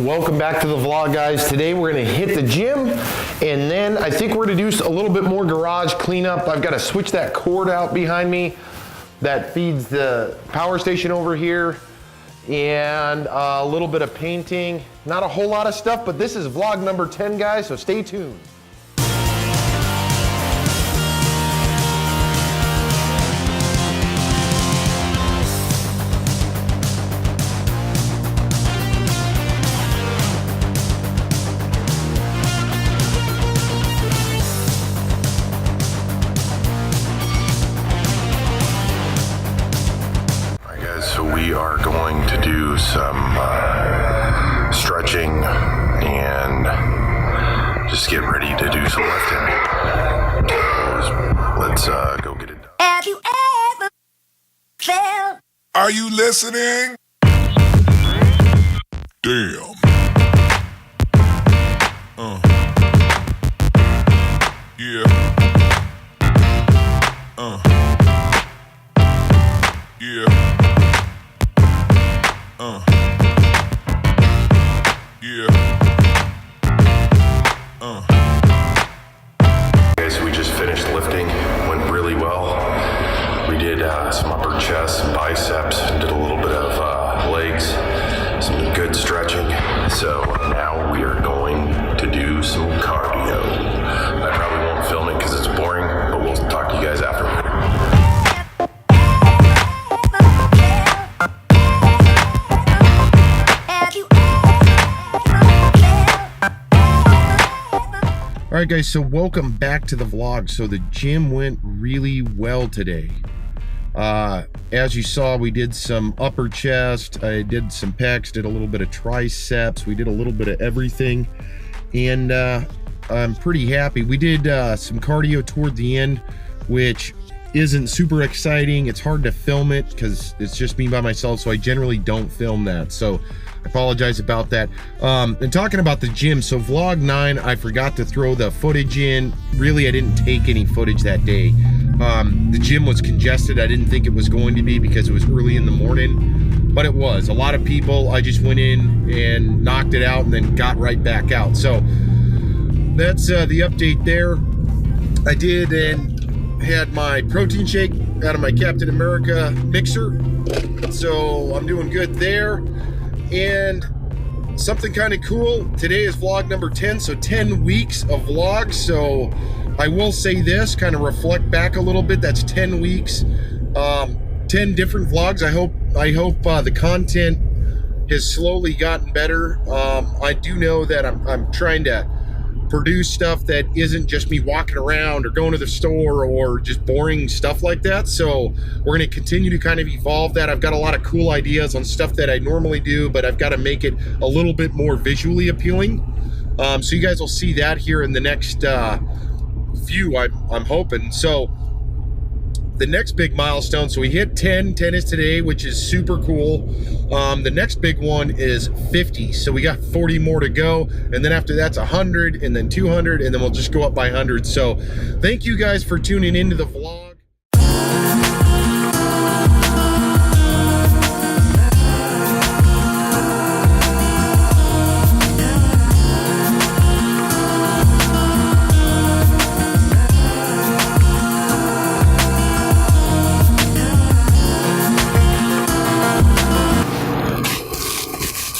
Welcome back to the vlog, guys. Today we're gonna hit the gym, and then I think we're gonna do a little bit more garage cleanup. I've got to switch that cord out behind me that feeds the power station over here, and a little bit of painting. Not a whole lot of stuff, but this is vlog number 10, guys, so stay tuned. We are going to do some stretching and just get ready to do some lifting. Let's go get it done. Have you ever felt? Are you listening? Damn. Yeah. Yeah. Okay, so we just finished lifting, went really well. We did some upper chest, some biceps, did a little bit of legs, some good stretching. So now we are going to do some cardio. I probably won't film it because it's boring, but we'll talk to you guys afterward. All right, guys, so welcome back to the vlog. So the gym went really well today. As you saw, we did some upper chest, I did some pecs, did a little bit of triceps, we did a little bit of everything, and I'm pretty happy. We did some cardio toward the end, which isn't super exciting. It's hard to film it because it's just me by myself, so I generally don't film that. So I apologize about that. And talking about the gym, so vlog 9, I forgot to throw the footage in. Really, I didn't take any footage that day. The gym was congested. I didn't think it was going to be because it was early in the morning, but it was. A lot of people. I just went in and knocked it out and then got right back out. So that's the update there. I did and had my protein shake out of my Captain America mixer. So I'm doing good there. And something kind of cool, today is vlog number 10, so 10 weeks of vlogs. So I will say this, kind of reflect back a little bit, that's 10 weeks, 10 different vlogs. I hope the content has slowly gotten better. I do know that I'm trying to produce stuff that isn't just me walking around or going to the store or just boring stuff like that. So we're going to continue to kind of evolve that. I've got a lot of cool ideas on stuff that I normally do, but I've got to make it a little bit more visually appealing. So you guys will see that here in the next few, I'm hoping. So the next big milestone, so we hit 10 is today, which is super cool. The next big one is 50, so we got 40 more to go, and then after that's 100, and then 200, and then we'll just go up by 100. So thank you guys for tuning into the vlog.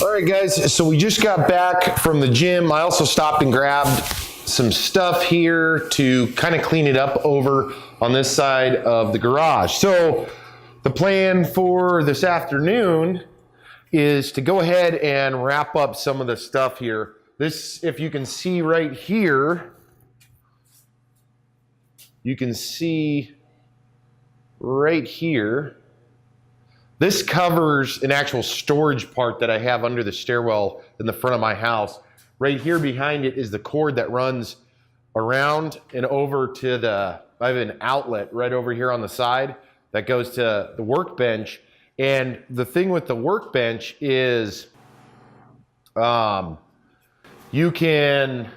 All right, guys, so we just got back from the gym. I also stopped and grabbed some stuff here to kind of clean it up over on this side of the garage. So the plan for this afternoon is to go ahead and wrap up some of the stuff here. This, if you can see right here, you can see right here, this covers an actual storage part that I have under the stairwell in the front of my house. Right here behind it is the cord that runs around and over to I have an outlet right over here on the side that goes to the workbench. And the thing with the workbench is you can,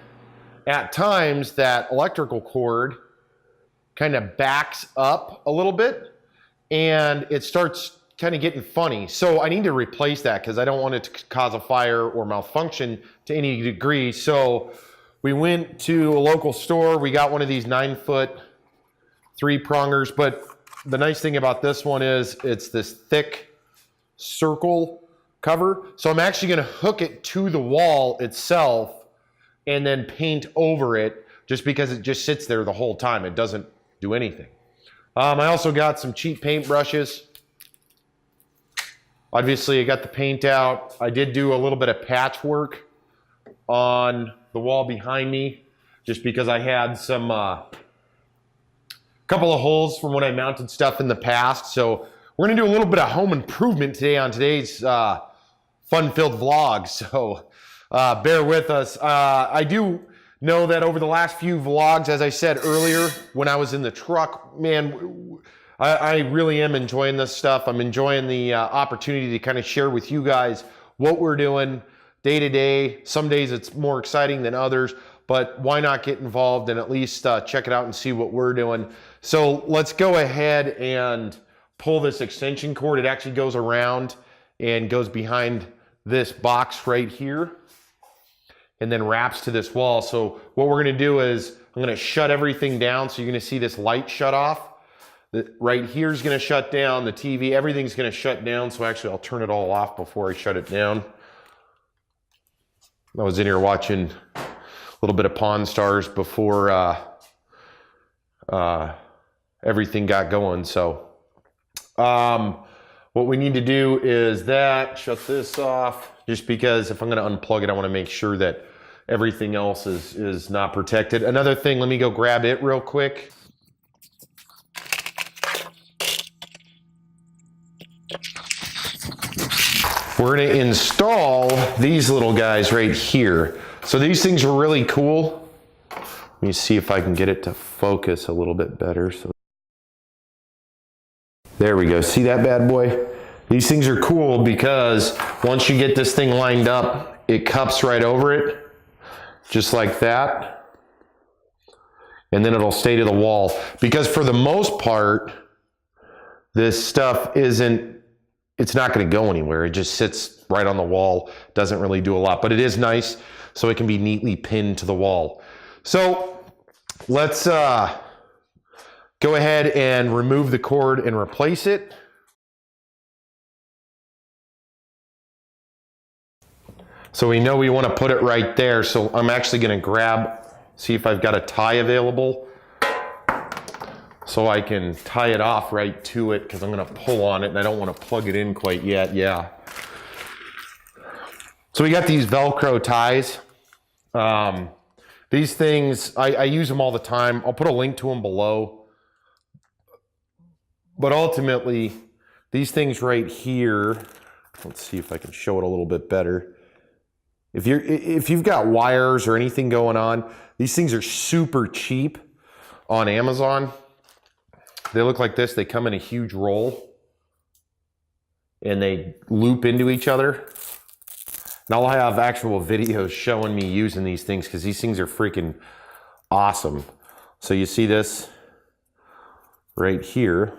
at times, that electrical cord kind of backs up a little bit and it starts kind of getting funny. So I need to replace that because I don't want it to cause a fire or malfunction to any degree. So we went to a local store. We got one of these 9-foot 3-prongers, but the nice thing about this one is it's this thick circle cover. So I'm actually going to hook it to the wall itself and then paint over it, just because it just sits there the whole time. It doesn't do anything. I also got some cheap paint brushes. Obviously I got the paint out. I did do a little bit of patchwork on the wall behind me, just because I had some couple of holes from when I mounted stuff in the past. So we're gonna do a little bit of home improvement today on today's fun-filled vlog. So bear with us. I do know that over the last few vlogs, as I said earlier, when I was in the truck, man, I really am enjoying this stuff. I'm enjoying the opportunity to kind of share with you guys what we're doing day to day. Some days it's more exciting than others, but why not get involved and at least check it out and see what we're doing. So let's go ahead and pull this extension cord. It actually goes around and goes behind this box right here and then wraps to this wall. So what we're gonna do is I'm gonna shut everything down. So you're gonna see this light shut off. Right here is gonna shut down, the TV, everything's gonna shut down. So actually I'll turn it all off before I shut it down. I was in here watching a little bit of Pawn Stars before everything got going. So what we need to do is shut this off, just because if I'm gonna unplug it, I wanna make sure that everything else is not protected. Another thing, let me go grab it real quick. We're gonna install these little guys right here. So these things are really cool. Let me see if I can get it to focus a little bit better. So there we go, see that bad boy? These things are cool because once you get this thing lined up, it cups right over it, just like that. And then it'll stay to the wall. Because for the most part, this stuff it's not gonna go anywhere. It just sits right on the wall, doesn't really do a lot, but it is nice, so it can be neatly pinned to the wall. So let's go ahead and remove the cord and replace it. So we know we want to put it right there. So I'm actually going to see if I've got a tie available, so I can tie it off right to it, because I'm going to pull on it and I don't want to plug it in quite yet. Yeah. So we got these Velcro ties. These things, I use them all the time. I'll put a link to them below. But ultimately, these things right here, let's see if I can show it a little bit better. If you've got wires or anything going on, these things are super cheap on Amazon. They look like this. They come in a huge roll and they loop into each other. And I'll have actual videos showing me using these things, because these things are freaking awesome. So you see this right here.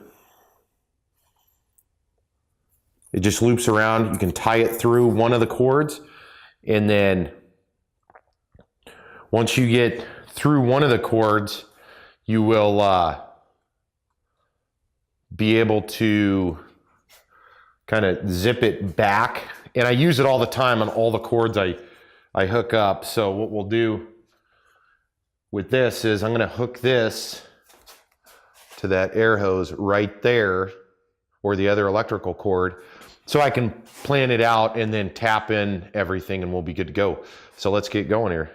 It just loops around. You can tie it through one of the cords, and then once you get through one of the cords, you will be able to kind of zip it back. And I use it all the time on all the cords I hook up. So what we'll do with this is I'm gonna hook this to that air hose right there, or the other electrical cord, so I can plan it out and then tap in everything and we'll be good to go. So let's get going here.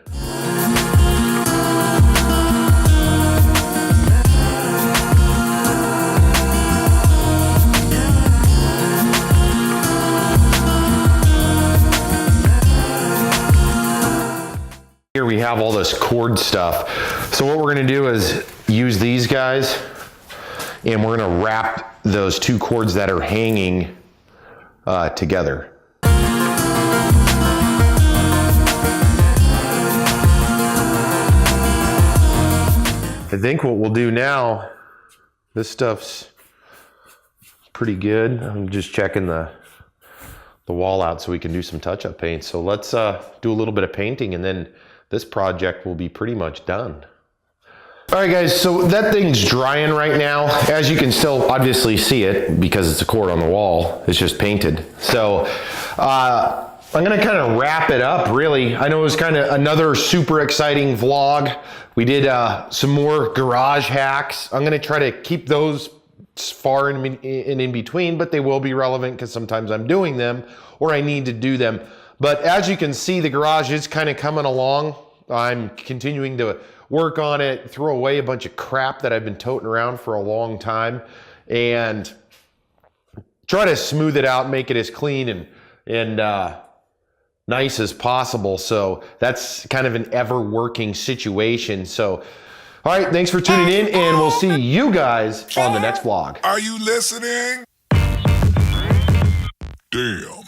Here we have all this cord stuff. So what we're gonna do is use these guys, and we're gonna wrap those two cords that are hanging together. I think what we'll do now, this stuff's pretty good. I'm just checking the wall out so we can do some touch-up paint. So let's do a little bit of painting, and then this project will be pretty much done. All right, guys, so that thing's drying right now. As you can still obviously see it because it's a cord on the wall. It's just painted. So I'm gonna kind of wrap it up, really. I know it was kind of another super exciting vlog. We did some more garage hacks. I'm gonna try to keep those far in between, but they will be relevant because sometimes I'm doing them or I need to do them. But as you can see, the garage is kind of coming along. I'm continuing to work on it, throw away a bunch of crap that I've been toting around for a long time, and try to smooth it out, make it as clean and nice as possible. So that's kind of an ever working situation. So, all right, thanks for tuning in, and we'll see you guys on the next vlog. Are you listening? Damn.